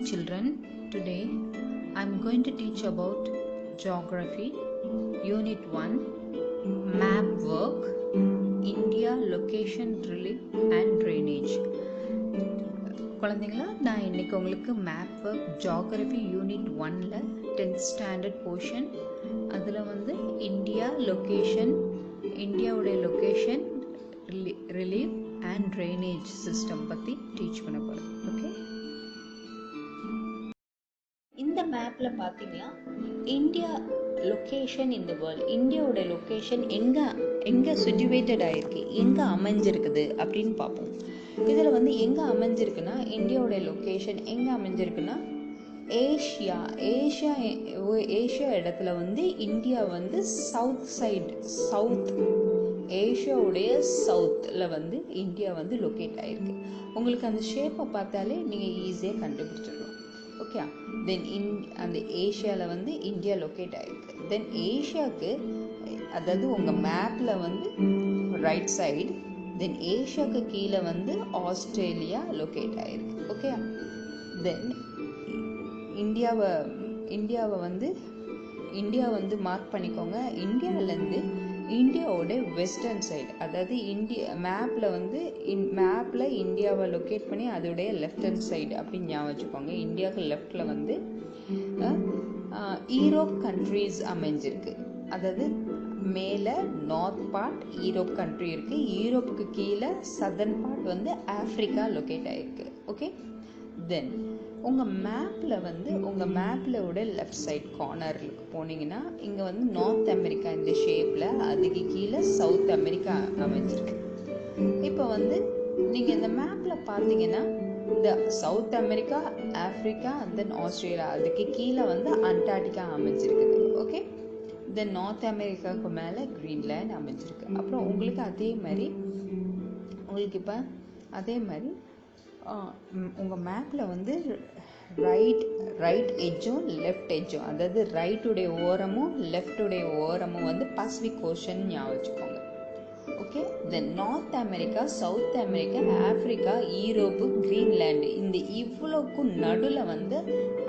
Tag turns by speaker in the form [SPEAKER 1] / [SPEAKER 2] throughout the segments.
[SPEAKER 1] children. Today I am going to teach about Geography, Unit 1, Map Work, India Location Relief and Drainage. குழந்தைங்களா, நான் இன்னைக்கு உங்களுக்கு map work geography unit 1ல 10th standard portion அதில் வந்து இந்தியாவுடைய location relief and drainage system பற்றி teach பண்ண போகிறேன். ஓகே, இந்த மேப்பில் பார்த்தீங்கன்னா India location in the world, இந்தியாவோட லொக்கேஷன் எங்கே சிச்சுவேட்டட் ஆகிருக்கு, எங்கே அமைஞ்சிருக்குது அப்படின்னு பார்ப்போம். இதில் வந்து எங்கே அமைஞ்சிருக்குன்னா, இந்தியாவோட லொக்கேஷன் எங்கே அமைஞ்சிருக்குன்னா ஏஷியா இடத்துல வந்து இந்தியா வந்து சவுத் ஏஷியாவுடைய சவுத்தில் வந்து இந்தியா வந்து லொக்கேட் ஆகிருக்கு. உங்களுக்கு அந்த ஷேப்பை பார்த்தாலே நீங்கள் ஈஸியாக கண்டுபிடிச்சிடலாம். ஓகே, தென் அந்த ஏஷியாவில் வந்து இந்தியா லொக்கேட் ஆகிருக்கு. தென் ஏஷியாவுக்கு, அதாவது உங்கள் மேப்பில் வந்து ரைட் சைடு, தென் ஏஷியாவுக்கு கீழே வந்து ஆஸ்திரேலியா லொக்கேட் ஆகிருக்கு. ஓகே, தென் இந்தியா வந்து மார்க் பண்ணிக்கோங்க. இந்தியாவிலேருந்து இந்தியாவோட வெஸ்டர்ன் சைடு, அதாவது மேப்பில் இந்தியாவை லொக்கேட் பண்ணி அதோடைய லெஃப்ட் ஹேண்ட் சைடு அப்படின்னு ஞாபகம் வச்சுக்கோங்க. இந்தியாவுக்கு லெஃப்டில் வந்து யூரோப் கண்ட்ரீஸ் அமைஞ்சிருக்கு. அதாவது மேலே நார்த் பார்ட் யூரோப் கண்ட்ரி இருக்குது, யூரோப்புக்கு கீழே சதர்ன் பார்ட் வந்து ஆஃப்ரிக்கா லொக்கேட் ஆகிருக்கு. ஓகே, தென் உங்கள் மேப்பில் லெஃப்ட் சைட் கார்னருக்கு போனீங்கன்னா இங்கே வந்து நார்த் அமெரிக்கா இந்த ஷேப்பில், அதுக்கு கீழே சவுத் அமெரிக்கா அமைஞ்சிருக்கு. இப்போ வந்து நீங்கள் இந்த மேப்பில் பார்த்தீங்கன்னா இந்த சவுத் அமெரிக்கா, ஆஃப்ரிக்கா, தென் ஆஸ்திரேலியா, அதுக்கு கீழே வந்து அண்டார்டிகா அமைஞ்சிருக்குது. ஓகே, தென் நார்த் அமெரிக்காவுக்கு மேலே கிரீன்லேண்ட் அமைஞ்சிருக்கு. அப்புறம் உங்களுக்கு அதே மாதிரி உங்கள் மேப்பில் வந்து ரைட் எட்ஜும் லெஃப்ட் எட்ஜும், அதாவது ரைட்டுடைய ஓரமும் லெஃப்டுடைய ஓரமும் வந்து பசிபிக் ஓஷன் ஞாபகம் வச்சுக்கோங்க. Okay, then North America, South America, Africa, Europe, Greenland, இந்த இவ்வளோக்கும் நடுவில் வந்து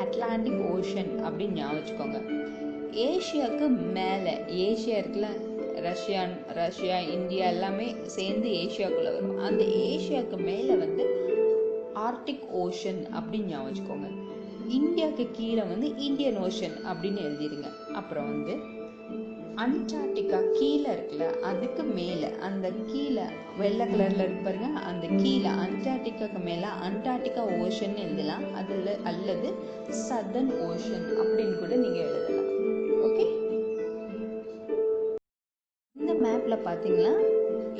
[SPEAKER 1] அட்லாண்டிக் ஓஷன் அப்படின்னு ஞாபகம் வச்சுக்கோங்க. ஏஷியாவுக்கு மேலே, ஏஷியா இருக்குல்ல, ரஷ்யா, இந்தியா எல்லாமே சேர்ந்து ஏஷியாவுக்குள்ளே வரும். அந்த ஏஷியாவுக்கு மேலே வந்து ஆர்டிக் ஓஷன் அப்படின்னு ஞாபகம் வச்சுக்கோங்க. இந்தியாவுக்கு கீழே வந்து இந்தியன் ஓஷன் அப்படின்னு எழுதிடுங்க. அப்புறம் வந்து அண்டார்டிகா கீழே இருக்குல்ல, அதுக்கு மேலே, அந்த கீழே வெள்ளை கலரில் இருக்கு பாருங்க, அந்த கீழே அண்டார்டிகாக்கு மேலே அண்டார்டிகா ஓஷன் எழுதலாம், அல்லது சதர்ன் ஓஷன் அப்படின்னு கூட நீங்கள் எழுதலாம். ஓகே, இந்த மேப்பில் பார்த்தீங்கன்னா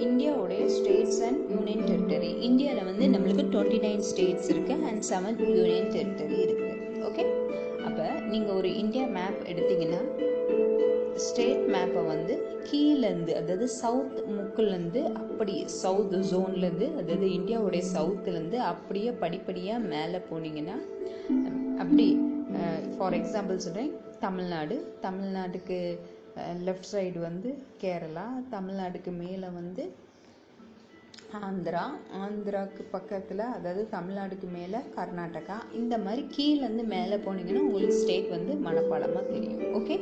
[SPEAKER 1] இந்தியாவுடைய ஸ்டேட்ஸ் அண்ட் யூனியன் டெரிட்டரி, இந்தியாவில் வந்து நம்மளுக்கு 29 ஸ்டேட்ஸ் இருக்குது அண்ட் 7 யூனியன் டெரிட்டரி இருக்குது. ஓகே, அப்போ நீங்கள் ஒரு இந்தியா மேப் எடுத்தீங்கன்னா ஸ்டேட் மேப்பை வந்து கீழேருந்து, அதாவது சவுத் முக்குலேருந்து, அப்படி சவுத் ஜோன்லேருந்து, அதாவது இந்தியாவுடைய சவுத்துலேருந்து அப்படியே படிப்படியாக மேலே போனீங்கன்னா, அப்படி ஃபார் எக்ஸாம்பிள் சொல்கிறேன், தமிழ்நாடுக்கு லெஃப்ட் சைடு வந்து கேரளா, தமிழ்நாடுக்கு மேலே வந்து ஆந்திராவுக்கு பக்கத்தில், அதாவது தமிழ்நாடுக்கு மேலே கர்நாடகா, இந்த மாதிரி கீழேருந்து மேலே போனீங்கன்னா உங்களுக்கு ஸ்டேட் வந்து மனப்பாடமாக தெரியும். ஓகே,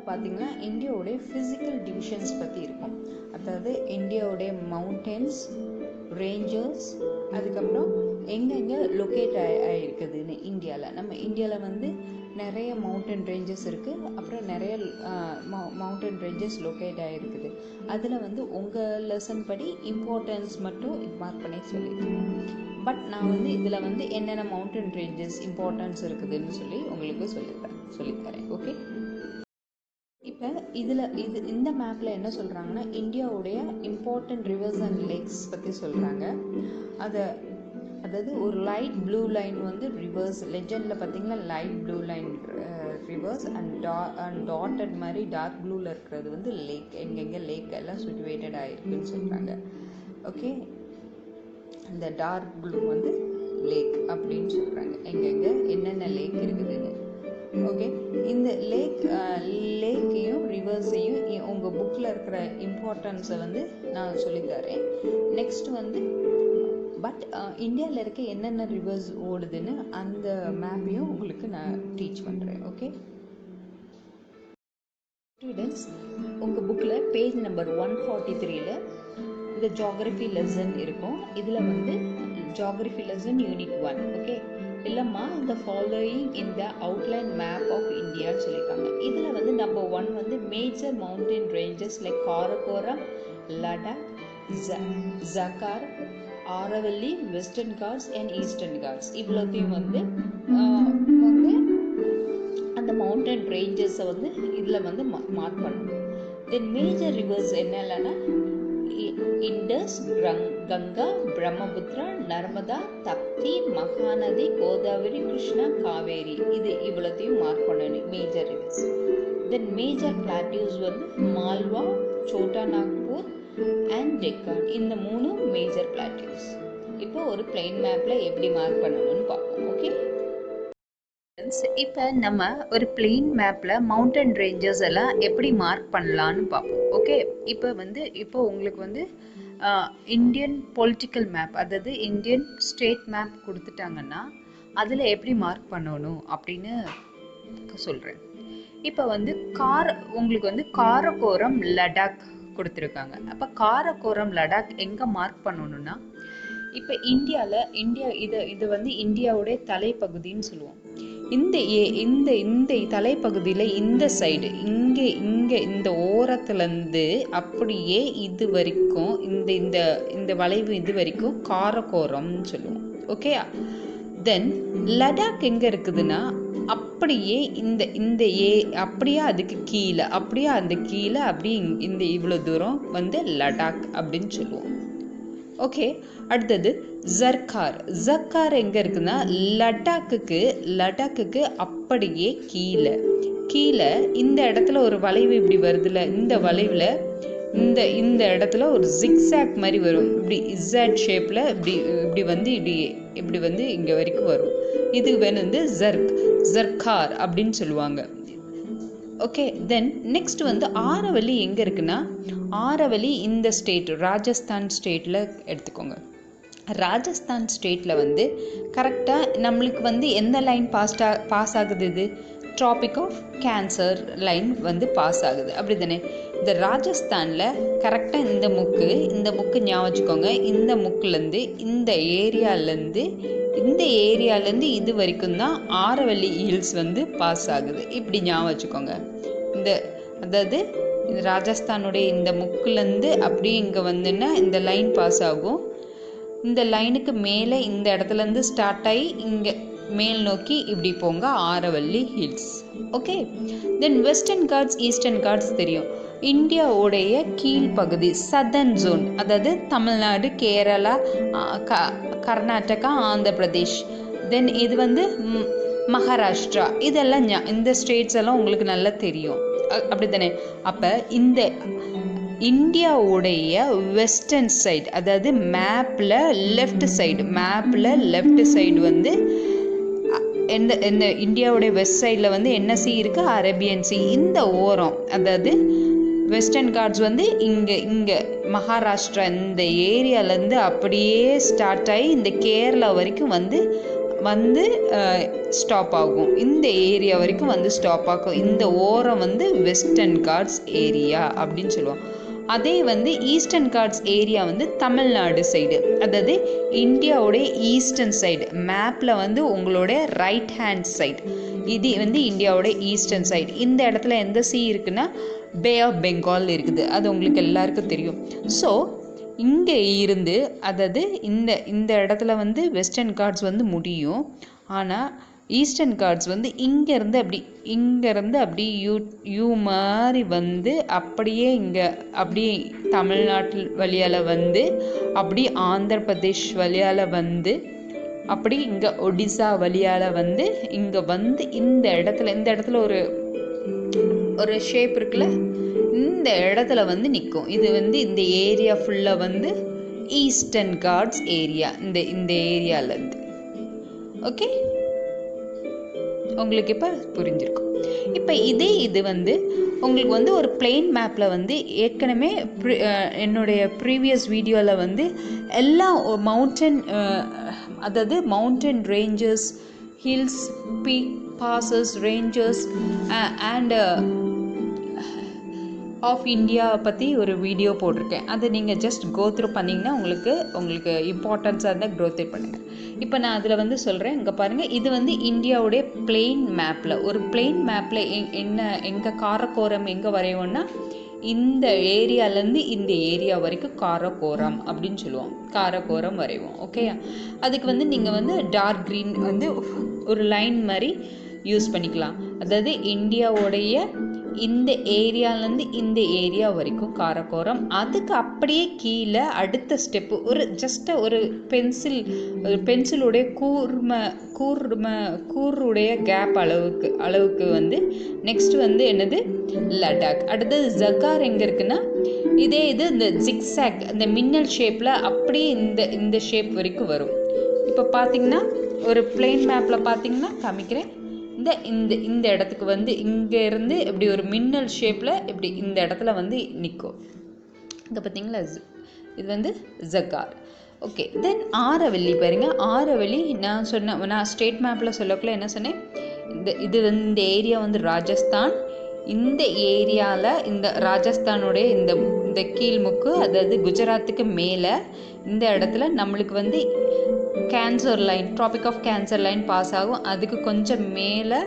[SPEAKER 1] பார்த்தீங்கன்னா இந்தியாவுடைய ஃபிசிக்கல் டிவிஷன்ஸ் பற்றி இருக்கும். அதாவது இந்தியாவுடைய மவுண்டன்ஸ், ரேஞ்சஸ், அதுக்கப்புறம் எங்கெங்கே லொக்கேட் ஆகிருக்குதுன்னு நம்ம இந்தியாவில் வந்து நிறைய மவுண்டன் ரேஞ்சஸ் இருக்குது. அப்புறம் நிறைய மவுண்டன் ரேஞ்சஸ் லொக்கேட் ஆகிருக்குது. அதில் வந்து உங்கள் லெசன் படி இம்பார்ட்டன்ஸ் மட்டும் மார்க் பண்ணி சொல்லியிருக்கேன். பட் நான் வந்து இதில் வந்து என்னென்ன மவுண்டன் ரேஞ்சஸ் இம்பார்ட்டன்ஸ் இருக்குதுன்னு சொல்லி உங்களுக்கு சொல்லித்தரேன். ஓகே, இப்போ இந்த மேப்பில் என்ன சொல்கிறாங்கன்னா இந்தியாவுடைய இம்பார்ட்டன்ட் ரிவர்ஸ் அண்ட் லேக்ஸ் பற்றி சொல்கிறாங்க. அதாவது ஒரு லைட் ப்ளூ லைன் வந்து ரிவர்ஸ், லெஜண்டில் பார்த்தீங்கன்னா light blue line reverse and dotted மாதிரி டார்க் ப்ளூவில் இருக்கிறது வந்து லேக், எங்கெங்கே லேக் எல்லாம் சிச்சுவேட்டட் ஆகிருக்குன்னு சொல்கிறாங்க. ஓகே, இந்த டார்க் ப்ளூ வந்து லேக் அப்படின்னு சொல்கிறாங்க, எங்கெங்கே என்னென்ன லேக் இருக்குதுன்னு. ஓகே, இந்த லேக்கையும் ரிவர்ஸையும் உங்கள் புக்கில் இருக்கிற இம்பார்ட்டன்ஸை வந்து நான் சொல்லித்தரேன். நெக்ஸ்ட் வந்து பட் இந்தியாவில் இருக்க என்னென்ன ரிவர்ஸ் ஓடுதுன்னு அந்த மேப்பையும் உங்களுக்கு நான் டீச் பண்ணுறேன். ஓகே ஸ்டூடெண்ட்ஸ், உங்கள் புக்கில் பேஜ் நம்பர் 143ல் இந்த ஜியாகிரஃபி லெசன் இருக்கும். இதில் வந்து ஜியாகிரஃபி லெசன் யூனிட் 1. ஓகே இல்லைம்மா, இந்த ஃபாலோயிங் இந்த அவுட்லைன் மேப் ஆஃப் இந்தியான்னு சொல்லியிருக்காங்க. இதில் வந்து நம்பர் 1 வந்து major mountain ranges like Karakoram, Ladakh, Zanskar, Aravalli, Western Ghats and Eastern Ghats இவ்வளோத்தையும் வந்து அந்த மவுண்டன் ரேஞ்சஸை வந்து இதில் வந்து மார்க் பண்ணணும். தென் மேஜர் ரிவர்ஸ் என்னென்னா இண்டஸ், கங்கா, பிரம்மபுத்திரா, நர்மதா, தப்தி, மகாநதி, கோதாவரி, கிருஷ்ணா, காவேரி இது இவ்வளோத்தையும் மார்க் பண்ணணும் மேஜர் ரிவர்ஸ். தென் மேஜர் பிளாட்டியூஸ் வந்து மால்வா, சோட்டா நாக்பூர் அண்ட் டெக்கான் இந்த 3 மேஜர் பிளாட்டியூஸ். இப்போ ஒரு பிளெயின் மேப்பில் எப்படி மார்க் பண்ணணும்னு பார்ப்போம். ஓகே இப்போ நம்ம ஒரு பிளெயின் மேப்பில் மவுண்டன் ரேஞ்சஸ் எல்லாம் எப்படி மார்க் பண்ணலான்னு பார்ப்போம். ஓகே இப்போ உங்களுக்கு வந்து இந்தியன் பொலிட்டிக்கல் மேப், அதாவது இந்தியன் ஸ்டேட் மேப் கொடுத்துட்டாங்கன்னா அதில் எப்படி மார்க் பண்ணணும் அப்படின்னு சொல்கிறேன். இப்போ வந்து உங்களுக்கு வந்து காரகோரம், லடாக் கொடுத்துருக்காங்க. அப்போ காரகோரம், லடாக் எங்கே மார்க் பண்ணணும்னா, இப்போ இது வந்து இந்தியாவுடைய தலைப்பகுதின்னு சொல்லுவோம். இந்த தலைப்பகுதியில் இந்த சைடு இங்கே இந்த ஓரத்துலேருந்து அப்படியே இது வரைக்கும் இந்த வளைவு இது வரைக்கும் காரகோரம்னு சொல்லுவோம். ஓகே தென் லடாக் எங்கே இருக்குதுன்னா அப்படியே அப்படியே அதுக்கு கீழே அப்படியே இவ்வளோ தூரம் வந்து லடாக் அப்படின்னு சொல்லுவோம். ஓகே அடுத்தது ஜர்கார் எங்கே இருக்குன்னா லடாக்குக்கு அப்படியே கீழே இந்த இடத்துல ஒரு வளைவு இப்படி வருதுல்ல, இந்த வளைவில் இந்த இடத்துல ஒரு ஜிக்ஸாக் மாதிரி வரும். இப்படி இசட் ஷேப்பில் இப்படி வந்து இங்கே வரைக்கும் வரும். இது வந்து ஜர்கார் அப்படின்னு சொல்லுவாங்க. ஓகே தென் நெக்ஸ்ட் வந்து ஆரவல்லி எங்கே இருக்குன்னா, ஆரவல்லி இந்த ஸ்டேட் ராஜஸ்தான் ஸ்டேட்டில் எடுத்துக்கோங்க. ராஜஸ்தான் ஸ்டேட்டில் வந்து கரெக்டாக நம்மளுக்கு வந்து எந்த லைன் பாஸ் ஆகுது, இது ட்ராபிக் ஆஃப் கேன்சர் லைன் வந்து பாஸ் ஆகுது, அப்படி தானே? இந்த ராஜஸ்தானில் கரெக்டாக இந்த முக்கு ஞாபகம் வச்சுக்கோங்க. இந்த முக்குலேருந்து இந்த ஏரியாலேருந்து இது வரைக்கும் தான் ஆரவல்லி ஹில்ஸ் வந்து பாஸ் ஆகுது. இப்படி ஞாபகம் வச்சுக்கோங்க. அதாவது ராஜஸ்தானுடைய இந்த முக்குலேருந்து அப்படியே இங்கே வந்துன்னா இந்த லைன் பாஸ் ஆகும். இந்த லைனுக்கு மேலே இந்த இடத்துலேருந்து ஸ்டார்ட் ஆகி இங்கே மேல் நோக்கி இப்படி போங்க Aravalli Hills. Okay then Western Ghats, Eastern Ghats தெரியும். இந்தியாவுடைய கீழ்ப்பகுதி சதர்ன் ஜோன், அதாவது தமிழ்நாடு, கேரளா, கர்நாடகா, ஆந்திர பிரதேஷ், தென் இது வந்து மகாராஷ்டிரா, இதெல்லாம் இந்த ஸ்டேட்ஸ் எல்லாம் உங்களுக்கு நல்லா தெரியும், அப்படி தானே? அப்போ இந்த இந்தியாவுடைய வெஸ்டர்ன் சைடு, அதாவது மேப்பில் லெஃப்ட் சைடு வந்து இந்த இந்தியாவுடைய வெஸ்ட் சைடில் வந்து என்ன சி இருக்குது, அரேபியன் சி. இந்த ஓரம், அதாவது வெஸ்டர்ன் காட்ஸ் வந்து இங்கே மகாராஷ்டிரா இந்த ஏரியாலேருந்து அப்படியே ஸ்டார்ட் ஆகி இந்த கேரளா வரைக்கும் வந்து ஸ்டாப் ஆகும். இந்த ஏரியா வரைக்கும் வந்து ஸ்டாப் ஆகும். இந்த ஓரம் வந்து வெஸ்டர்ன் காட்ஸ் ஏரியா அப்படின்னு சொல்லுவோம். அதே வந்து ஈஸ்டர்ன் காட்ஸ் ஏரியா வந்து தமிழ்நாடு சைடு, அதாவது இந்தியாவுடைய ஈஸ்டர்ன் சைடு. மேப்பில் வந்து உங்களோட ரைட் ஹேண்ட் சைடு இது வந்து இந்தியாவோட ஈஸ்டர்ன் சைடு. இந்த இடத்துல எந்த சி இருக்குன்னா பே ஆஃப் பெங்கால் இருக்குது, அது உங்களுக்கு எல்லாருக்கும் தெரியும். ஸோ இங்கே இருந்து, அதாவது இந்த இடத்துல வந்து வெஸ்டர்ன் காட்ஸ் வந்து முடியும். ஆனால் ஈஸ்டர்ன் காட்ஸ் வந்து இங்கேருந்து அப்படி யூ மாதிரி வந்து அப்படியே தமிழ்நாட்டு வழியால் வந்து அப்படி ஆந்திர பிரதேஷ் வழியால் வந்து அப்படி இங்கே ஒடிசா வழியால் வந்து இங்கே வந்து இந்த இடத்துல ஒரு ஷேப் இருக்குல்ல, இந்த இடத்துல வந்து நிற்கும். இது வந்து இந்த ஏரியா ஃபுல்லாக வந்து ஈஸ்டர்ன் காட்ஸ் ஏரியா, இந்த ஏரியாவிலேருந்து. ஓகே உங்களுக்கு இப்போ புரிஞ்சிருக்கும். இப்போ இது வந்து உங்களுக்கு வந்து ஒரு பிளெயின் மேப்பில் வந்து ஏற்கனவே என்னுடைய ப்ரீவியஸ் வீடியோவில் வந்து எல்லா மவுண்டன் அதாவது mountain ranges, hills, peak, bosses, ranges and half India பற்றி ஒரு வீடியோ போட்டிருக்கேன். அதை நீங்கள் ஜஸ்ட் கோத்ரூ பண்ணிங்கன்னா உங்களுக்கு இம்பார்ட்டன்ஸாக இருந்தால் க்ரோத்ரூ பண்ணுங்கள். இப்போ நான் அதில் வந்து சொல்கிறேன், இங்கே பாருங்கள், இது வந்து இந்தியாவுடைய பிளெயின் மேப்பில் ஒரு பிளெயின் மேப்பில் எங்கே காரக்கோரம் எங்கே வரைவோன்னா இந்த ஏரியாலேருந்து இந்த ஏரியா வரைக்கும் காரக்கோரம் அப்படின்னு சொல்லுவோம். காரக்கோரம் வரைவோம். ஓகே, அதுக்கு வந்து நீங்கள் வந்து டார்க் க்ரீன் வந்து ஒரு லைன் மாதிரி யூஸ் பண்ணிக்கலாம். அதாவது இந்தியாவுடைய இந்த ஏரியாலேருந்து இந்த ஏரியா வரைக்கும் காரக்கோரம். அதுக்கு அப்படியே கீழே அடுத்த ஸ்டெப்பு ஒரு பென்சிலுடைய கூருடைய கேப் அளவுக்கு வந்து நெக்ஸ்ட் வந்து என்னது லடாக். அடுத்தது ஜக்கார் எங்கே இருக்குன்னா இது இந்த ஜிக்ஸாக் இந்த மின்னல் ஷேப்பில் அப்படியே இந்த ஷேப் வரைக்கும் வரும். இப்போ பார்த்தீங்கன்னா ஒரு பிளெயின் மேப்பில் பார்த்தீங்கன்னா காமிக்கிறேன். இந்த இடத்துக்கு வந்து இங்கேருந்து இப்படி ஒரு மின்னல் ஷேப்பில் இப்படி இந்த இடத்துல வந்து நிற்கும். இங்கே பார்த்தீங்களா, இது வந்து ஜக்கார். ஓகே, தென் ஆரவல்லி பாருங்க. ஆரவல்லி நான் ஸ்டேட் மேப்பில் சொல்லக்குள்ள என்ன சொன்னேன், இது வந்து இந்த ஏரியா வந்து ராஜஸ்தான். இந்த ஏரியாவில் இந்த ராஜஸ்தானுடைய இந்த கீழ்முக்கு, அதாவது குஜராத்துக்கு மேலே இந்த இடத்துல நம்மளுக்கு வந்து Cancer line, Tropic of Cancer line pass ஆகும். அதுக்கு கொஞ்சம் மேலே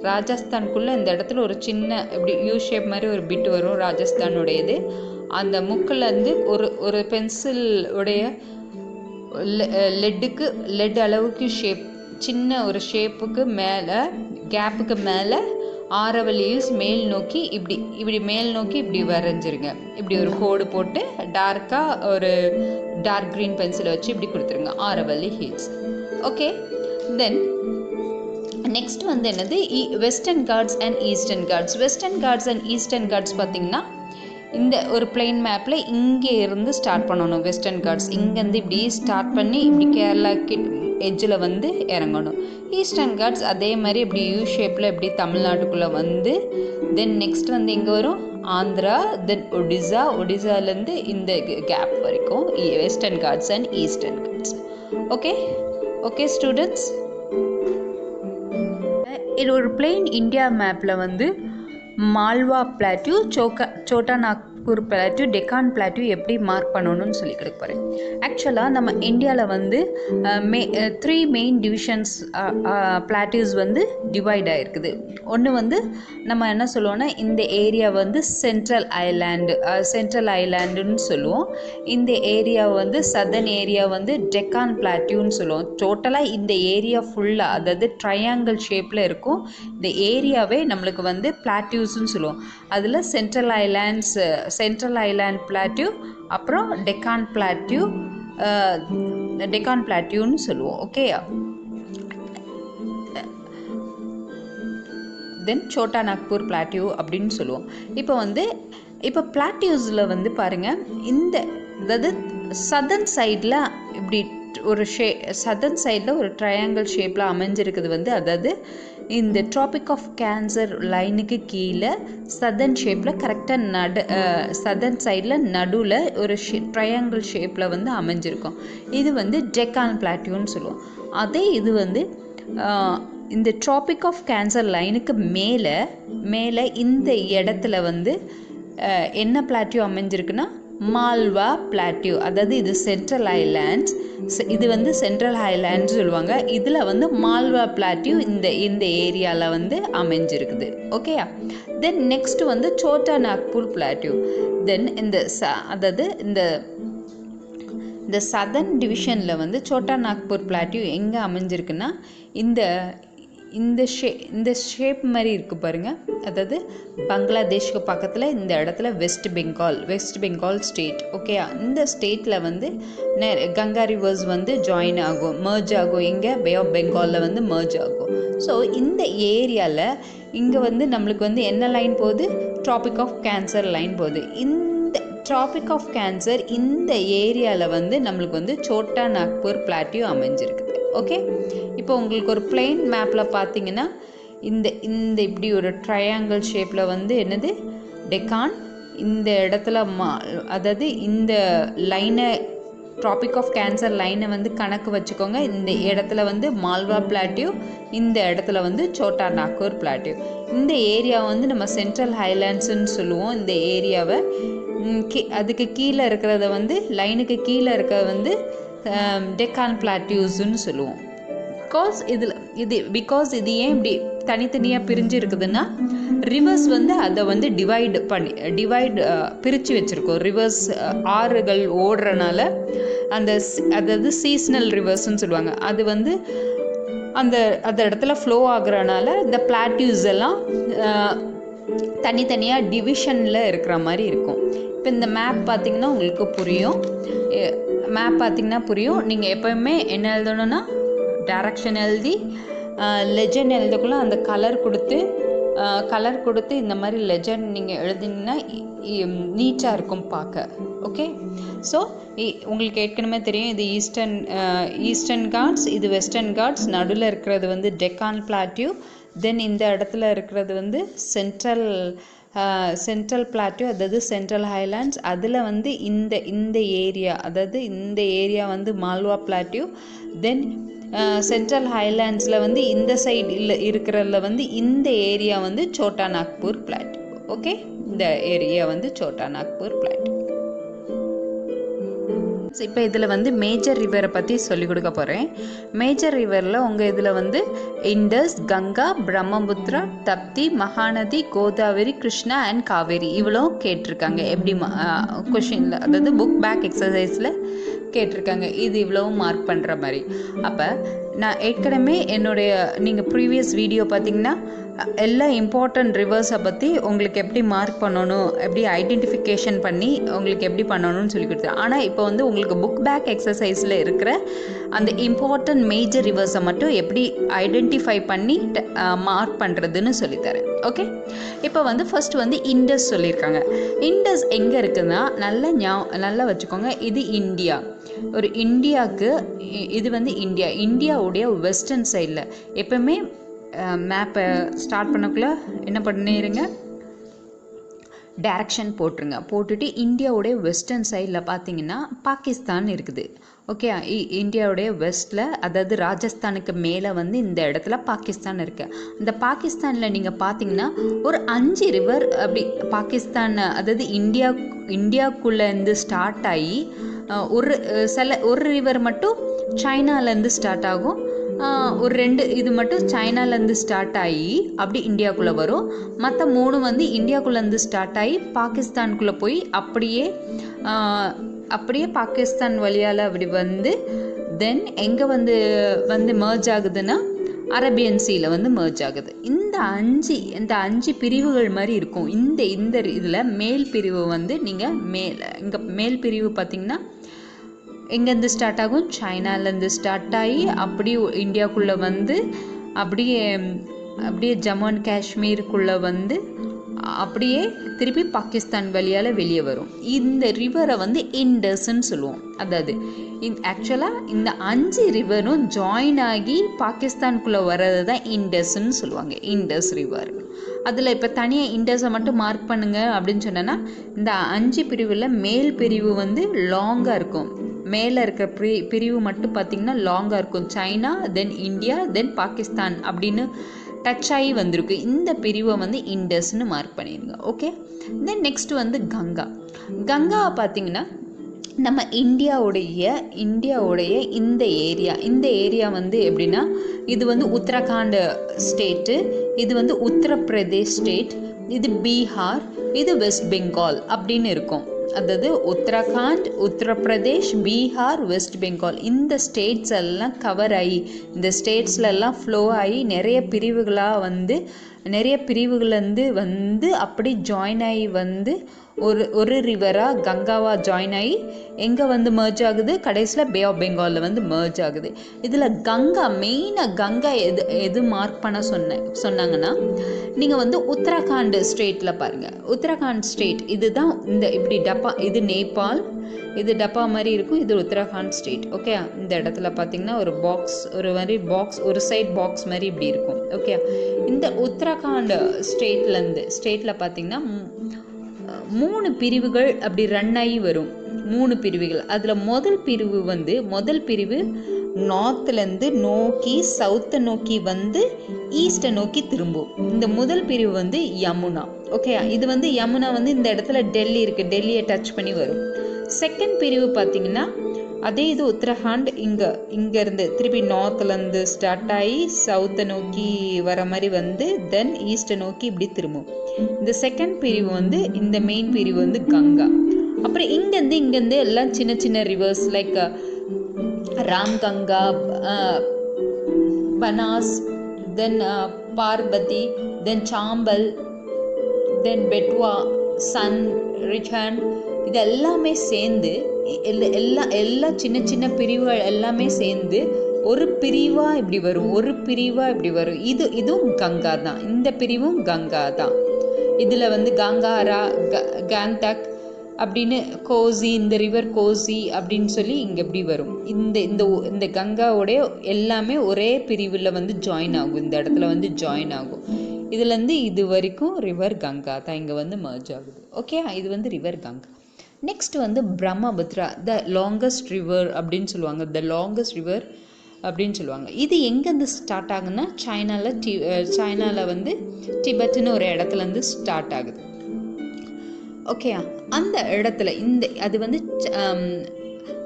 [SPEAKER 1] ராஜஸ்தானுக்குள்ளே இந்த இடத்துல ஒரு சின்ன இப்படி யூ ஷேப் மாதிரி ஒரு பிட் வரும் ராஜஸ்தானுடையது. அந்த முக்கில் வந்து ஒரு பென்சில் உடைய லெட் அளவுக்கு சின்ன ஒரு ஷேப்புக்கு மேலே கேப்புக்கு மேலே ஆரவல்லிஸ் மேல் நோக்கி இப்படி மேல் நோக்கி இப்படி வரைஞ்சிருங்க. இப்படி ஒரு கோடு போட்டு டார்க்காக ஒரு டார்க் க்ரீன் பென்சிலை வச்சு இப்படி கொடுத்துருங்க, Aravalli Hills. Okay, then next வந்து என்னது Western Ghats and Eastern Ghats. Western Ghats and Eastern Ghats பார்த்திங்கன்னா இந்த ஒரு பிளெயின் மேப்பில் இங்கே இருந்து ஸ்டார்ட் பண்ணணும். வெஸ்டர்ன் காட்ஸ் இங்கேருந்து இப்படி ஸ்டார்ட் பண்ணி இப்படி கேரளா எட்ஜில் வந்து இறங்கணும். ஈஸ்டர்ன் காட்ஸ் அதே மாதிரி இப்படி யூ ஷேப்பில் இப்படி தமிழ்நாட்டுக்குள்ளே வந்து தென் நெக்ஸ்ட் வந்து எங்கே வரும், ஆந்திரா, தென் ஒடிசாலேருந்து இந்த கேப் வரைக்கும் Western Ghats and Eastern Ghats. Okay students, இது ஒரு பிளெயின் இந்தியா மேப்பில் வந்து Malwa plateau, Chota Nagpur plateau, Deccan plateau எப்படி மார்க் பண்ணணும்னு சொல்லி கொடுக்க போகிறேன். ஆக்சுவலாக நம்ம இந்தியாவில் வந்து 3 மெயின் டிவிஷன்ஸ் பிளாட்யூஸ் வந்து டிவைட் ஆகிருக்குது. ஒன்று வந்து நம்ம என்ன சொல்லுவோம்னா இந்த ஏரியா வந்து சென்ட்ரல் ஐலாண்டுன்னு சொல்லுவோம். இந்த ஏரியா வந்து சதர்ன் ஏரியா வந்து டெக்கான் பிளாட்யூன்னு சொல்லுவோம். டோட்டலாக இந்த ஏரியா ஃபுல்லாக, அதாவது ட்ரையாங்கிள் ஷேப்பில் இருக்கும் இந்த ஏரியாவே நம்மளுக்கு வந்து பிளாட்யூஸ்ன்னு சொல்லுவோம். அதில் சென்ட்ரல் ஐலாண்ட் பிளாட்யூ, அப்புறம் டெக்கான் பிளாட்யூன்னு சொல்லுவோம். ஓகேயா, தென் சோட்டா நாக்பூர் பிளாட்யூ அப்படின்னு சொல்லுவோம். இப்போ பிளாட்யூஸில் வந்து பாருங்கள், அதாவது சதர்ன் சைடில் இப்படி ஒரு சதர்ன் சைடில் ஒரு ட்ரையாங்கிள் ஷேப்பில் அமைஞ்சிருக்குது வந்து, அதாவது இந்த ட்ராபிக் ஆஃப் கேன்சர் லைனுக்கு கீழே சதர்ன் ஷேப்பில் கரெக்டாக சதர்ன் சைடில் நடுவில் ஒரு ட்ரையாங்கிள் ஷேப்பில் வந்து அமைஞ்சிருக்கும். இது வந்து டெக்கான் பிளாட்யூன்னு சொல்லுவோம். அதே இது வந்து இந்த ட்ராபிக் ஆஃப் கேன்சர் லைனுக்கு மேலே இந்த இடத்துல வந்து என்ன பிளாட்யூ அமைஞ்சிருக்குன்னா மால்வா பிளாட்யூ. அதாவது இது சென்ட்ரல் ஐலாண்ட்ஸ், இது வந்து சென்ட்ரல் ஐலாண்ட்ஸ் சொல்லுவாங்க. இதில் வந்து மால்வா பிளாட்யூ இந்த ஏரியாவில் வந்து அமைஞ்சிருக்குது. ஓகேயா, தென் நெக்ஸ்ட் வந்து சோட்டா நாக்பூர் பிளாட்யூ. தென் அதாவது இந்த சதர்ன் டிவிஷனில் வந்து சோட்டா நாக்பூர் பிளாட்யூ எங்கே அமைஞ்சிருக்குன்னா இந்த ஷேப் மாதிரி இருக்குது பாருங்கள். அதாவது பங்களாதேஷ்க்கு பக்கத்தில் இந்த இடத்துல வெஸ்ட் பெங்கால் ஸ்டேட். ஓகே, இந்த ஸ்டேட்டில் வந்து கங்கா ரிவர்ஸ் வந்து மர்ஜ் ஆகும். இங்கே பே ஆஃப் பெங்காலில் வந்து மர்ஜ் ஆகும். ஸோ இந்த ஏரியாவில் இங்கே வந்து நம்மளுக்கு வந்து என்ன லைன் போகுது, ட்ராபிக் ஆஃப் கேன்சர் லைன் போகுது. இந்த ட்ராபிக் ஆஃப் கேன்சர் இந்த ஏரியாவில் வந்து நம்மளுக்கு வந்து சோட்டா நாக்பூர் பிளாட்யூ அமைஞ்சிருக்குது. ஓகே, இப்போ உங்களுக்கு ஒரு பிளெயின் மேப்பில் பார்த்தீங்கன்னா இந்த இந்த இப்படி ஒரு ட்ரையாங்கிள் ஷேப்பில் வந்து என்னது டெக்கான். இந்த இடத்துல அதாவது இந்த லைனை ட்ராபிக் ஆஃப் கேன்சர் லைனை வந்து கணக்கு வச்சுக்கோங்க. இந்த இடத்துல வந்து மால்வா பிளாட்டியூ, இந்த இடத்துல வந்து சோட்டா நாக்பூர் பிளாட்டியூ. இந்த ஏரியா வந்து நம்ம சென்ட்ரல் ஹைலாண்ட்ஸ்ன்னு சொல்லுவோம். இந்த ஏரியாவை அதுக்கு கீழே இருக்கிறத வந்து லைனுக்கு கீழே இருக்கிறத வந்து டெக்கான் பிளாட்டியூஸ்ன்னு சொல்லுவோம். பிகாஸ் இது ஏன் இப்படி தனித்தனியாக பிரிஞ்சு இருக்குதுன்னா ரிவர்ஸ் வந்து அதை வந்து பிரித்து வச்சுருக்கோம். ரிவர்ஸ் ஆறுகள் ஓடுறனால அதாவது சீஸ்னல் ரிவர்ஸ்ன்னு சொல்லுவாங்க. அது வந்து அந்த இடத்துல ஃப்ளோ ஆகுறனால இந்த பிளாட்டியூஸ் எல்லாம் தனித்தனியாக டிவிஷனில் இருக்கிற மாதிரி இருக்கும். இப்போ இந்த மேப் பார்த்திங்கன்னா உங்களுக்கு புரியும். நீங்கள் எப்போவுமே என்ன எழுதணும்னா டைரக்ஷன் எழுதி லெஜண்ட் எழுதக்குள்ள அந்த கலர் கொடுத்து இந்த மாதிரி லெஜண்ட் நீங்கள் எழுதிங்கன்னா நீட்டாக இருக்கும் பார்க்க. ஓகே, ஸோ உங்களுக்கு ஏற்கனவே தெரியும் இது ஈஸ்டர்ன் காட்ஸ், இது வெஸ்டர்ன் காட்ஸ், நடுவில் இருக்கிறது வந்து டெக்கான் பிளாட்டியூ, தென் இந்த இடத்துல இருக்கிறது வந்து சென்ட்ரல் பிளாட்டியூ, அதாவது சென்ட்ரல் ஹைலாண்ட்ஸ். அதில் வந்து இந்த ஏரியா வந்து மால்வா பிளாட்டியூ. தென் சென்ட்ரல் ஹைலாண்ட்ஸில் வந்து இந்த சைடில் இருக்கிறதுல வந்து இந்த ஏரியா வந்து சோட்டா நாக்பூர் பிளாட்டியூ. ஓகே, இந்த ஏரியா வந்து சோட்டா நாக்பூர் பிளாட்டியூ. இப்போ இதில் வந்து மேஜர் ரிவரை பற்றி சொல்லிக் கொடுக்க போகிறேன். மேஜர் ரிவரில் உங்கள் இதில் வந்து இண்டஸ், கங்கா, பிரம்மபுத்திரா, தப்தி, மகாநதி, கோதாவரி, கிருஷ்ணா அண்ட் காவேரி இவ்வளோ கேட்டிருக்காங்க. எப்படி கொஷினில், அதாவது புக் பேக் எக்ஸசைஸில் கேட்டிருக்காங்க. இது இவ்வளவும் மார்க் பண்ணுற மாதிரி. அப்போ நான் ஏற்கனவே நீங்கள் ப்ரீவியஸ் வீடியோ பார்த்தீங்கன்னா எல்லா இம்பார்ட்டண்ட் ரிவர்ஸை பற்றி உங்களுக்கு எப்படி மார்க் பண்ணணும், எப்படி ஐடென்டிஃபிகேஷன் பண்ணி உங்களுக்கு எப்படி பண்ணணும்னு சொல்லி கொடுத்தேன். ஆனால் இப்போ வந்து உங்களுக்கு புக் பேக் எக்ஸசைஸில் இருக்கிற அந்த இம்பார்ட்டண்ட் மேஜர் ரிவர்ஸை மட்டும் எப்படி ஐடென்டிஃபை பண்ணி மார்க் பண்ணுறதுன்னு சொல்லித்தரேன். ஓகே, இப்போ வந்து ஃபர்ஸ்ட் வந்து இண்டஸ் சொல்லியிருக்காங்க. இண்டஸ் எங்கே இருக்குதுன்னா நல்லா வச்சுக்கோங்க. இது இந்தியா. ஒரு இந்தியாவுக்கு இது வந்து இந்தியாவுடைய வெஸ்டர்ன் சைடில். எப்பவுமே மேப்பை ஸ்டார்ட் பண்ணக்குள்ள என்ன பண்ணிடுங்க, டைரக்ஷன் போட்டுட்டு இந்தியாவுடைய வெஸ்டர்ன் சைடில் பார்த்தீங்கன்னா பாகிஸ்தான் இருக்குது. ஓகே, இந்தியாவுடைய வெஸ்ட்டில், அதாவது ராஜஸ்தானுக்கு மேலே வந்து இந்த இடத்துல பாகிஸ்தான் இருக்குது. அந்த பாகிஸ்தானில் நீங்கள் பார்த்தீங்கன்னா ஒரு 5 ரிவர் அப்படி பாகிஸ்தான், அதாவது இந்தியாவுக்குள்ளேருந்து ஸ்டார்ட் ஆகி ஒரு ரிவர் மட்டும் சைனாலேருந்து ஸ்டார்ட் ஆகும். ஒரு 2 இது மட்டும் சைனாலேருந்து ஸ்டார்ட் ஆகி அப்படி இந்தியாவுக்குள்ளே வரும். மற்ற 3 வந்து இந்தியாவுக்குள்ளேருந்து ஸ்டார்ட் ஆகி பாகிஸ்தானுக்குள்ளே போய் அப்படியே பாகிஸ்தான் வழியால் அப்படி வந்து தென் எங்கே வந்து மர்ஜ் ஆகுதுன்னா அரேபியன் சீல வந்து மர்ஜ் ஆகுது. இந்த 5 பிரிவுகள் மாதிரி இருக்கும். இந்த இதில் மேல் பிரிவு வந்து நீங்கள் இங்கே மேல் பிரிவு பார்த்திங்கன்னா எங்கேருந்து ஸ்டார்ட் ஆகும், சைனாலேருந்து ஸ்டார்ட் ஆகி அப்படியே இந்தியாவுக்குள்ளே வந்து அப்படியே ஜம்மு அண்ட் காஷ்மீருக்குள்ளே வந்து அப்படியே திருப்பி பாகிஸ்தான் வழியால் வெளியே வரும். இந்த ரிவரை வந்து இண்டஸ்ன்னு சொல்லுவோம். அதாவது ஆக்சுவலாக இந்த 5 ரிவரும் ஜாயின் ஆகி பாகிஸ்தானுக்குள்ளே வர்றது தான் இண்டஸ்ன்னு சொல்லுவாங்க, இண்டஸ் ரிவர். அதில் இப்போ தனியாக இண்டஸை மட்டும் மார்க் பண்ணுங்க அப்படின்னு சொன்னேன்னா, இந்த 5 பிரிவில் மேல் பிரிவு வந்து லாங்காக இருக்கும். மேலே இருக்கிற பிரிவு மட்டும் பார்த்திங்கன்னா லாங்காக இருக்கும். சைனா, தென் இந்தியா, தென் பாகிஸ்தான் அப்படின்னு டச் ஆகி வந்திருக்கு. இந்த பிரிவை வந்து இண்டஸ்ன்னு மார்க் பண்ணிடுங்க. ஓகே, தென் நெக்ஸ்ட் வந்து கங்காவை பார்த்திங்கன்னா நம்ம இந்தியாவுடைய இந்த ஏரியா வந்து எப்படின்னா, இது வந்து உத்தரகாண்ட் ஸ்டேட்டு, இது வந்து உத்தரப்பிரதேஷ் ஸ்டேட், இது பீகார், இது வெஸ்ட் பெங்கால் அப்படின்னு இருக்கும். அதாவது உத்தரகாண்ட், உத்தரப்பிரதேஷ், பீகார், வெஸ்ட் பெங்கால் இந்த ஸ்டேட்ஸ் எல்லாம் கவர் ஆகி, இந்த ஸ்டேட்ஸ்லெல்லாம் ஃப்ளோ ஆகி நிறைய பிரிவுகள்லேருந்து வந்து அப்படி ஜாயின் ஆகி வந்து ஒரு ரிவராக கங்காவாக ஜாயின் ஆகி எங்கே வந்து மர்ஜ் ஆகுது, கடைசியில் பே ஆஃப் பெங்காலில் வந்து மர்ஜ் ஆகுது. இதில் கங்கா மெயினாக கங்கா எது மார்க் பண்ண சொன்னாங்கன்னா, நீங்கள் வந்து உத்தரகாண்ட் ஸ்டேட்டில் பாருங்கள். உத்தரகாண்ட் ஸ்டேட் இதுதான் இந்த இப்படி டப்பா, இது நேபாள், இது டப்பா மாதிரி இருக்கும், இது உத்தரகாண்ட் ஸ்டேட். ஓகே, இந்த இடத்துல பார்த்தீங்கன்னா ஒரு பாக்ஸ், ஒரு மாதிரி பாக்ஸ், ஒரு சைட் பாக்ஸ் மாதிரி இப்படி இருக்கும். ஓகே, இந்த உத்தரகாண்ட் ஸ்டேட்டில் பார்த்தீங்கன்னா 3 பிரிவுகள் அப்படி ரன் ஆகி வரும். 3 பிரிவுகள். அதில் முதல் பிரிவு நார்த்லேருந்து நோக்கி சவுத்தை நோக்கி வந்து ஈஸ்ட்டை நோக்கி திரும்பும். இந்த முதல் பிரிவு வந்து யமுனா. ஓகே, இது வந்து யமுனா வந்து இந்த இடத்துல டெல்லி இருக்குது, டெல்லியை டச் பண்ணி வரும். செகண்ட் பிரிவு பார்த்தீங்கன்னா அதே இது உத்தரகாண்ட், இங்கேருந்து திருப்பி நார்த்லேருந்து ஸ்டார்ட் ஆகி சவுத்தை நோக்கி வர மாதிரி வந்து தென் ஈஸ்ட்டை நோக்கி இப்படி திரும்பும். இந்த செகண்ட் பிரிவு வந்து இந்த மெயின் பிரிவு வந்து கங்கா. அப்புறம் இங்கேருந்து எல்லாம் சின்ன சின்ன ரிவர்ஸ் லைக் ராம்கங்கா, பனாஸ், தென் பார்பதி, தென் சாம்பல், தென் பெட்வா, சன், ரிச்சண்ட், இது எல்லாமே சேர்ந்து எல்லா சின்ன சின்ன பிரிவுகள் எல்லாமே சேர்ந்து ஒரு பிரிவாக இப்படி வரும். இதுவும் கங்கா தான். இந்த பிரிவும் கங்கா தான். இதில் வந்து கங்காரா, காந்தக் அப்படின்னு கோசி, இந்த ரிவர் கோசி அப்படின்னு சொல்லி இங்கே எப்படி வரும். இந்த கங்காவோடைய எல்லாமே ஒரே பிரிவில் வந்து ஜாயின் ஆகும். இந்த இடத்துல வந்து ஜாயின் ஆகும். இதுலேருந்து இது வரைக்கும் ரிவர் கங்கா தான் இங்கே வந்து மர்ஜ் ஆகுது. ஓகே, இது வந்து ரிவர் கங்கா. நெக்ஸ்ட் வந்து பிரம்மபுத்ரா, த லாங்கஸ்ட் ரிவர் அப்படின்னு சொல்லுவாங்க. இது எங்கேருந்து ஸ்டார்ட் ஆகுதுன்னா சைனாவில் வந்து டிபெட்னு ஒரு இடத்துலேருந்து ஸ்டார்ட் ஆகுது. ஓகே, அந்த இடத்துல அது வந்து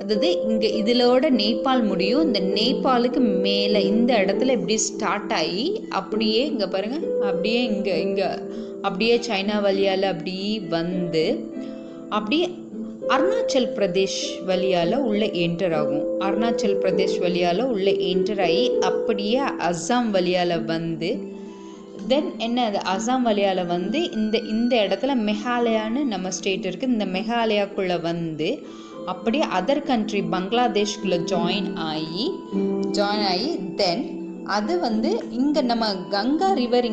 [SPEAKER 1] அதாவது இங்கே இதிலோட நேபாள் முடியும். இந்த நேபாளுக்கு மேலே இந்த இடத்துல இப்படி ஸ்டார்ட் ஆகி அப்படியே இங்கே பாருங்கள், அப்படியே சைனா வழியால் அப்படி வந்து அப்படியே அருணாச்சல் பிரதேஷ் வழியால் உள்ளே என்டர் ஆகும். ஆகி அப்படியே அஸ்ஸாம் வழியால் வந்து தென் அது அஸ்ஸாம் வழியால் வந்து இந்த இடத்துல மெகாலயான்னு நம்ம ஸ்டேட் இருக்குது. இந்த மெகாலயாக்குள்ளே வந்து அப்படியே அதர் கண்ட்ரி பங்களாதேஷ்குள்ளே ஜாயின் ஆகி தென் அது வந்து இங்கே நம்ம கங்கா ரிவர்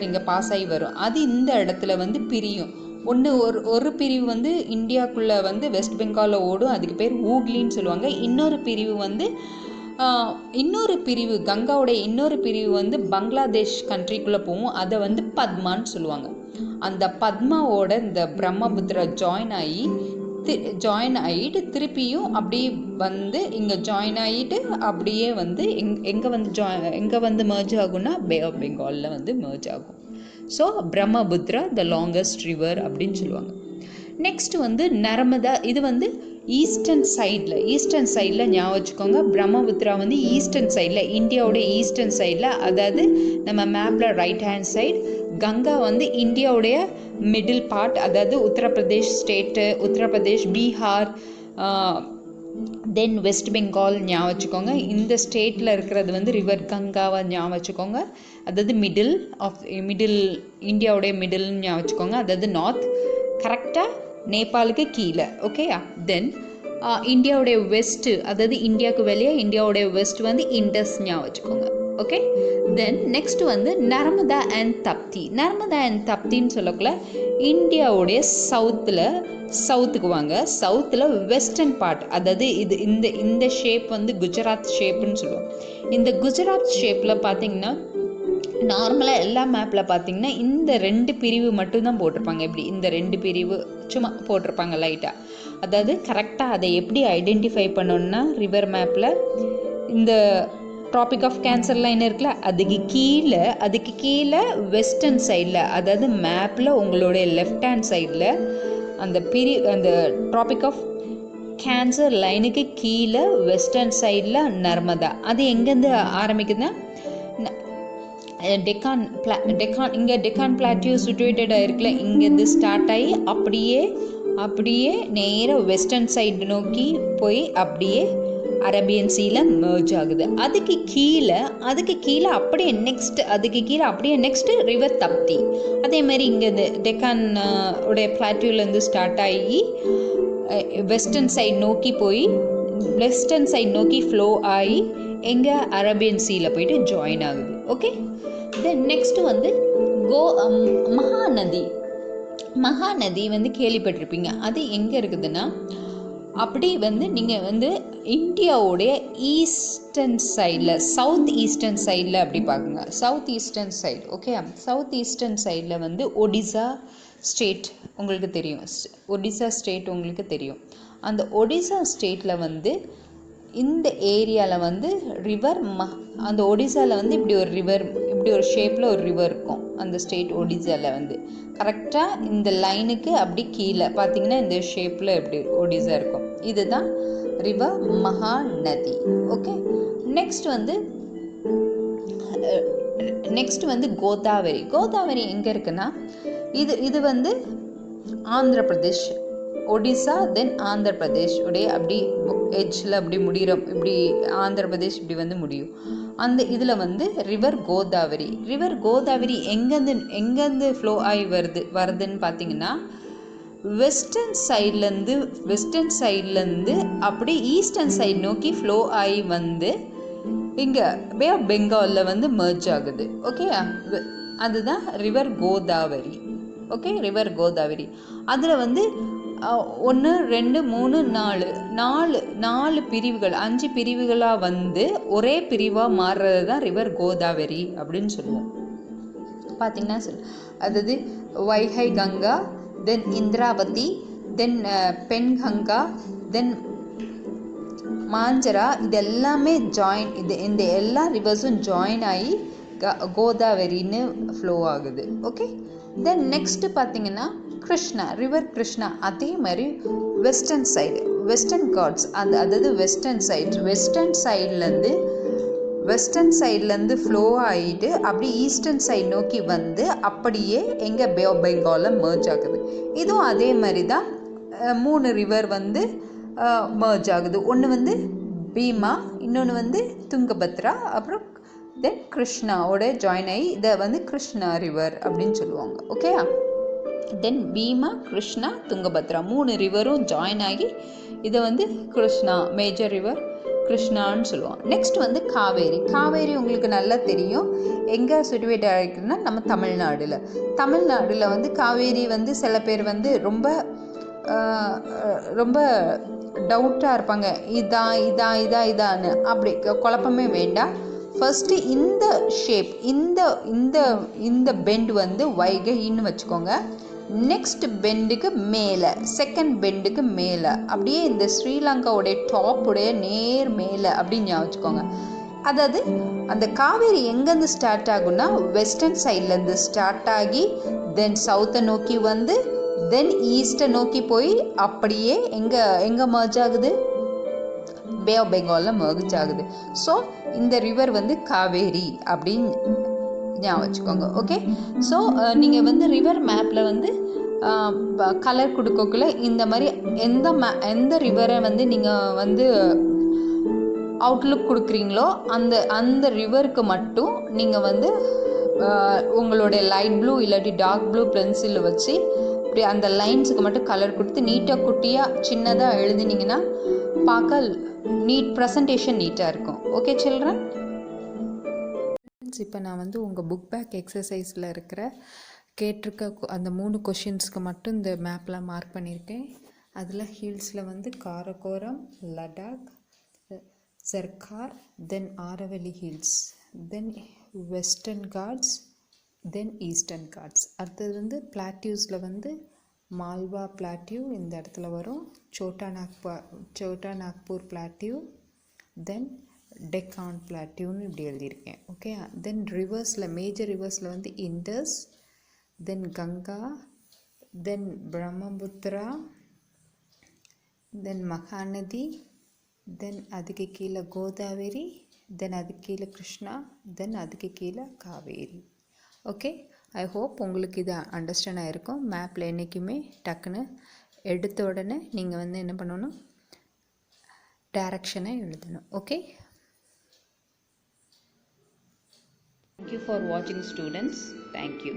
[SPEAKER 1] இங்கே பாஸ் ஆகி வரும். அது இந்த இடத்துல வந்து பிரியும். ஒரு பிரிவு வந்து இந்தியாவுக்குள்ளே வந்து வெஸ்ட் பெங்காலில் ஓடும், அதுக்கு பேர் ஹூக்லின்னு சொல்லுவாங்க. இன்னொரு பிரிவு கங்காவுடைய இன்னொரு பிரிவு வந்து பங்களாதேஷ் கண்ட்ரிக்குள்ளே போகும், அதை வந்து பத்மான்னு சொல்லுவாங்க. அந்த பத்மாவோட இந்த பிரம்மபுத்திரா ஜாயின் ஆகிட்டு திருப்பியும் அப்படியே வந்து இங்கே ஜாயின் ஆகிட்டு அப்படியே வந்து எங்கே வந்து மர்ஜ் ஆகும்னா பே ஆஃப் பெங்காலில் வந்து மர்ஜ் ஆகும். So Brahmaputra the longest river அப்படின்னு சொல்லுவாங்க. நெக்ஸ்ட் வந்து நர்மதா, இது வந்து ஈஸ்டர்ன் சைடில் ஞாபகம் வச்சுக்கோங்க. பிரம்மபுத்ரா வந்து ஈஸ்டர்ன் சைடில், இந்தியாவோட ஈஸ்டர்ன் சைடில், அதாவது நம்ம மேப்பில் ரைட் ஹேண்ட் சைடு. கங்கா வந்து இந்தியாவுடைய மிடில் பார்ட், அதாவது உத்தரப்பிரதேஷ் ஸ்டேட்டு, உத்தரப்பிரதேஷ், பீகார், தென் வெஸ்ட் பெங்கால் ஞாபகம் வச்சுக்கோங்க. இந்த ஸ்டேட்டில் இருக்கிறது வந்து ரிவர் கங்காவை ஞாபகம் வச்சுக்கோங்க. அதாவது மிடில் இந்தியாவுடைய மிடில்னு ஞாபகம் வச்சுக்கோங்க. அதாவது நார்த் கரெக்டாக நேபாளுக்கு கீழே. ஓகேயா? தென் இந்தியாவுடைய வெஸ்ட்டு, அதாவது இந்தியாவுக்கு வெளியே இந்தியாவுடைய வெஸ்ட் வந்து இண்டஸ் ஞாபகம் வச்சுக்கோங்க. ஓகே, தென் நெக்ஸ்ட் வந்து நர்மதா அண்ட் தப்தின்னு சொல்லக்குள்ள இந்தியாவுடைய சவுத்துக்கு வாங்க. சவுத்தில் வெஸ்டர்ன் பார்ட், அதாவது இந்த ஷேப் வந்து குஜராத் ஷேப்புன்னு சொல்லுவோம். இந்த குஜராத் ஷேப்பில் பார்த்தீங்கன்னா நார்மலாக எல்லா மேப்பில் பார்த்தீங்கன்னா இந்த 2 பிரிவு மட்டும்தான் போட்டிருப்பாங்க. இப்படி இந்த 2 பிரிவு சும்மா போட்டிருப்பாங்க லைட்டாக. அதாவது கரெக்டாக அதை எப்படி ஐடென்டிஃபை பண்ணணுன்னா ரிவர் மேப்பில் இந்த ட்ராபிக் ஆஃப் கேன்சர் லைன் இருக்குல்ல, அதுக்கு கீழே வெஸ்டர்ன் சைடில், அதாவது மேப்பில் உங்களுடைய லெஃப்ட் ஹேண்ட் சைடில் அந்த ட்ராபிக் ஆஃப் கேன்சர் லைனுக்கு கீழே வெஸ்டர்ன் சைடில் நர்மதா. அது எங்கேருந்து ஆரம்பிக்குதுன்னா டெக்கான் இங்கே டெக்கான் பிளாட்டியூ சிச்சுவேட்டடாக இருக்குல்ல, இங்கேருந்து ஸ்டார்ட் ஆகி அப்படியே நேராக வெஸ்டர்ன் சைடு நோக்கி போய் அப்படியே அரேபியன் சீல மெர்ஜ் ஆகுது. அதுக்கு கீழே அப்படியே நெக்ஸ்ட்டு ரிவர் தப்தி. அதே மாதிரி இங்கே இந்த டெக்கான் உடைய பிளாட்யூலேருந்து ஸ்டார்ட் ஆகி வெஸ்டர்ன் சைட் நோக்கி ஃப்ளோ ஆகி எங்கள் அரேபியன் சீல போயிட்டு ஜாயின் ஆகுது. ஓகே, தென் நெக்ஸ்ட்டு வந்து மகாநதி வந்து கேள்விப்பட்டிருப்பீங்க. அது எங்கே இருக்குதுன்னா, அப்படி வந்து நீங்கள் வந்து இந்தியாவுடைய ஈஸ்டர்ன் சைடில், சவுத் ஈஸ்டர்ன் சைடில் அப்படி பார்க்குங்க. South eastern side, okay, south eastern சைடில் வந்து ஒடிசா ஸ்டேட் உங்களுக்கு தெரியும். அந்த ஒடிசா ஸ்டேட்டில் வந்து இந்த ஏரியாவில் வந்து அந்த ஒடிசாவில் வந்து இப்படி ஒரு ஷேப்பில் ஒரு ரிவர் இருக்கும். அந்த ஸ்டேட் ஒடிசாவில் வந்து கரெக்டாக இந்த லைனுக்கு அப்படி கீழே பார்த்தீங்கன்னா இந்த ஷேப்பில் எப்படி ஒடிசா இருக்கும். இதுதான் ரிவர் மகாநதி. ஓகே, நெக்ஸ்ட் வந்து கோதாவரி எங்கே இருக்குன்னா, இது வந்து ஆந்திர பிரதேஷ், ஒடிசா, தென் ஆந்திர பிரதேஷ் உடைய அப்படி எட்ஜில் அப்படி இப்படி ஆந்திர பிரதேஷ் இப்படி வந்து முடியும். அந்த இதில் வந்து ரிவர் கோதாவரி எங்கேருந்து ஃப்ளோ ஆகி வருதுன்னு பார்த்தீங்கன்னா, வெஸ்டர்ன் சைட்லேருந்து அப்படி ஈஸ்டர்ன் சைடு நோக்கி ஃப்ளோ ஆகி வந்து இங்கே பே ஆஃப் பெங்காலில் வந்து மெர்ஜ் ஆகுது. ஓகே, அதுதான் river Godavari. Okay, river Godavari. அதில் வந்து 1 2 3 4 பிரிவுகள், 5 பிரிவுகளாக வந்து ஒரே பிரிவாக மாறுறது தான் ரிவர் கோதாவரி அப்படின்னு சொல்லுவோம். பார்த்தீங்கன்னா அதாவது வைகை கங்கா, தென் இந்திராவதி, தென் பென்கங்கா, தென் மாஞ்சரா, இது எல்லாமே இந்த எல்லா ரிவர்ஸும் ஜாயின் ஆகி கோதாவரின்னு ஃப்ளோ ஆகுது. ஓகே, தென் நெக்ஸ்ட்டு பார்த்தீங்கன்னா ரிவர் கிருஷ்ணா. அதே மாதிரி வெஸ்டர்ன் காட்ஸ், அதாவது வெஸ்டர்ன் சைட்லேருந்து ஃப்ளோ ஆகிட்டு அப்படி ஈஸ்டர்ன் சைடு நோக்கி வந்து அப்படியே எங்கள் பே ஆஃப் பெங்காலில் மெர்ஜ் ஆகுது. இதுவும் அதே மாதிரி தான் 3 ரிவர் வந்து மெர்ஜ் ஆகுது. ஒன்று வந்து பீமா, இன்னொன்று வந்து துங்கபத்ரா, அப்புறம் தென் கிருஷ்ணாவோட ஜாயின் ஆகி இதை வந்து கிருஷ்ணா ரிவர் அப்படின்னு சொல்லுவாங்க. ஓகே, தென் பீமா, கிருஷ்ணா, துங்கபத்ரா 3 ரிவரும் ஜாயின் ஆகி இதை வந்து கிருஷ்ணா, மேஜர் ரிவர் கிருஷ்ணான்னு சொல்லுவோம். நெக்ஸ்ட் வந்து காவேரி உங்களுக்கு நல்லா தெரியும். எங்கே சிட்டுவேட் ஆகிருக்குன்னா நம்ம தமிழ்நாடுல வந்து காவேரி வந்து சில பேர் வந்து ரொம்ப டவுட்டாக இருப்பாங்க, இதான்னு. அப்படி குழப்பமே வேண்டாம். ஃபர்ஸ்ட்டு இந்த ஷேப், இந்த பெண்ட் வந்து வைகைன்னு வச்சுக்கோங்க. நெக்ஸ்ட் பெண்டுக்கு மேலே, செகண்ட் பெண்டுக்கு மேலே அப்படியே இந்த ஸ்ரீலங்காவுடைய டாப்புடைய நேர் மேலே அப்படின்னு ஞாபகம் வச்சுக்கோங்க. அதாவது அந்த காவேரி எங்கேருந்து ஸ்டார்ட் ஆகும்னா, வெஸ்டர்ன் சைட்லேருந்து ஸ்டார்ட் ஆகி தென் சவுத்தை நோக்கி வந்து தென் ஈஸ்ட்டை நோக்கி போய் அப்படியே எங்கே மர்ஜ் ஆகுது, பே ஆஃப் பெங்காலில் மர்ஜ் ஆகுது. ஸோ இந்த ரிவர் வந்து காவேரி அப்படின்னு ஞாபகம் வச்சுக்கோங்க. ஓகே, ஸோ நீங்கள் வந்து ரிவர் மேப்பில் வந்து கலர் கொடுக்கக்குள்ள இந்த மாதிரி எந்த ரிவரை வந்து நீங்கள் வந்து அவுட்லுக் கொடுக்குறீங்களோ அந்த ரிவருக்கு மட்டும் நீங்கள் வந்து உங்களுடைய லைட் ப்ளூ இல்லாட்டி டார்க் ப்ளூ பென்சில் வச்சு இப்படி அந்த லைன்ஸுக்கு மட்டும் கலர் கொடுத்து நீட்டாக குட்டியாக சின்னதாக எழுதினீங்கன்னா பார்க்க ப்ரெசன்டேஷன் நீட்டாக இருக்கும். ஓகே சில்ட்ரன், இப்போ நான் வந்து உங்கள் புக் பேக் எக்ஸசைஸில் கேட்டிருக்க அந்த 3 கொஷின்ஸ்க்கு மட்டும் இந்த மேப்பில் மார்க் பண்ணியிருக்கேன். அதில் ஹில்ஸில் வந்து Karakoram, Ladakh, Zanskar, then Aravalli hills, then Western Ghats, then Eastern Ghats. அடுத்தது வந்து பிளாட்யூஸில் வந்து மால்வா பிளாட்யூ இந்த இடத்துல வரும், சோட்டா நாக்பூர் பிளாட்யூ, தென் டெக்கான் பிளாட்யூன்னு இப்படி எழுதியிருக்கேன். ஓகே, தென் மேஜர் ரிவர்ஸில் வந்து Indus, then Ganga, then Brahmaputra, then Mahanadi, then அதுக்கு கீழே கோதாவரி, தென் அதுக்கு கீழே கிருஷ்ணா, தென் அதுக்கு கீழே காவேரி. ஓகே, ஐ ஹோப் உங்களுக்கு இது அண்டர்ஸ்டாண்ட் ஆகிருக்கும். மேப்பில் என்றைக்குமே டக்குன்னு எடுத்த உடனே நீங்கள் வந்து என்ன பண்ணணும், டைரக்ஷனை எழுதணும். ஓகே, தேங்க்யூ ஃபார் வாட்சிங் ஸ்டூடெண்ட்ஸ். தேங்க்யூ.